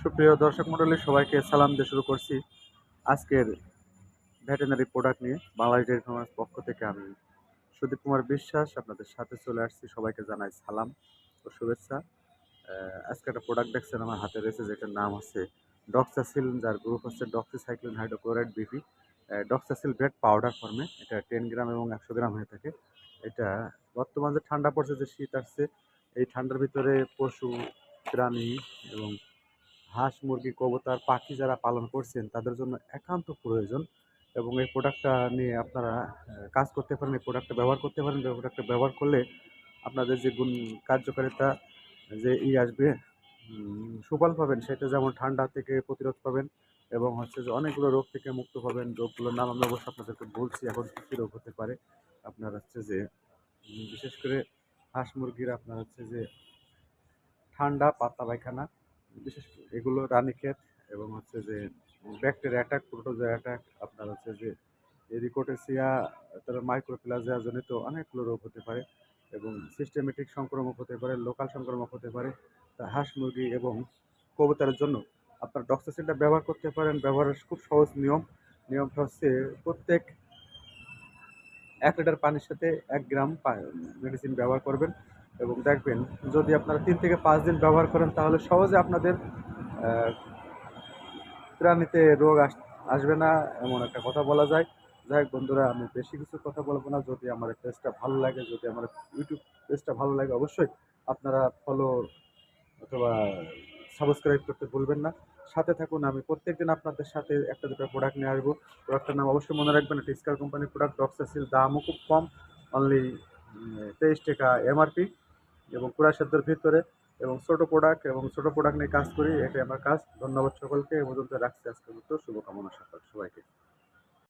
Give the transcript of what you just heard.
সুপ্রিয় দর্শক মণ্ডলী, সবাইকে সালাম দিয়ে শুরু করছি আজকের ভেটেরিনারি প্রোডাক্ট নিয়ে। বাংলাদেশ ডেইরি ফার্মার্স পক্ষ থেকে আমি সুদীপ কুমার বিশ্বাস আপনাদের সাথে চলে আসছি। সবাইকে জানাই সালাম ও শুভেচ্ছা। আজকে একটা প্রোডাক্ট দেখছেন আমার হাতে রয়েছে, যেটার নাম হচ্ছে ডক্সাসিল, যার গ্রুপ হচ্ছে ডক্সিসাইক্লিন হাইড্রোক্লোরাইড বিপি। ডক্সাসিল ব্রেড পাউডার ফর্মে এটা 10 গ্রাম এবং 100 গ্রাম হয়ে থাকে। এটা বর্তমান যে ঠান্ডা পড়ছে, যে শীত আসছে, এই ঠান্ডার ভিতরে পশু প্রাণী এবং হাঁস, মুরগি, কবুতর, পাখি যারা পালন করছেন তাদের জন্য একান্ত প্রয়োজন। এবং এই প্রোডাক্টটা নিয়ে আপনারা কাজ করতে পারেন, এই প্রোডাক্টটা ব্যবহার করতে পারেন। এই প্রোডাক্টটা ব্যবহার করলে আপনাদের যে গুণ, কার্যকারিতা, যে আসবে, সুফল পাবেন, সেটা যেমন ঠান্ডা থেকে প্রতিরোধ পাবেন এবং হচ্ছে যে অনেকগুলো রোগ থেকে মুক্ত পাবেন। রোগগুলোর নাম আমি অবশ্যই আপনাদেরকে বলছি এখন কী কী রোগ হতে পারে। আপনার হচ্ছে যে বিশেষ করে হাঁস মুরগির আপনার হচ্ছে যে ঠান্ডা, পাতলা পায়খানা, বিশেষ করে এগুলো রানীক্ষেত এবং হচ্ছে যে ব্যাকটেরিয়া অ্যাটাক, প্রোটোজোয়া অ্যাটাক, আপনার হচ্ছে যে এরিকোটেসিয়া, তারপর মাইক্রোপ্লাজিয়া জনিত অনেকগুলো রোগ হতে পারে এবং সিস্টেমেটিক সংক্রমক হতে পারে, লোকাল সংক্রমক হতে পারে। তা হাঁস মুরগি এবং কবুতরের জন্য আপনার ডক্সাসিলটা ব্যবহার করতে পারেন। ব্যবহারের খুব সহজ নিয়মটা হচ্ছে প্রত্যেক 1 লিটার পানির সাথে 1 গ্রাম মেডিসিন ব্যবহার করবেন এবং দেখবেন, যদি আপনারা 3 থেকে 5 দিন ব্যবহার করেন তাহলে সহজে আপনাদের আহ, প্রাণীতে রোগ আসবে না, এমন একটা কথা বলা যায়। যাই হোক বন্ধুরা, আমি বেশি কিছু কথা বলবো না। যদি আমার পেজটা ভালো লাগে, যদি আমার ইউটিউব পেজটা ভালো লাগে, অবশ্যই আপনারা ফলো অথবা সাবস্ক্রাইব করতে ভুলবেন না। সাথে থাকুন, আমি প্রত্যেকদিন আপনাদের সাথে একটা দুটো প্রোডাক্ট নিয়ে আসবো। প্রোডাক্টের নাম অবশ্যই মনে রাখবেন, এটা স্কার কোম্পানির প্রোডাক্ট ডক্সাসিল। দামও খুব কম, অনলি 23 টাকা এমআরপি এবং পুরা সেদ্ধর ভিতরে, এবং ছোট প্রোডাক্ট নিয়ে কাজ করি, এটাই আমার কাজ। ধন্যবাদ সকলকে। এ পর্যন্ত রাখছি আজকের মতো। শুভকামনা সবাইকে।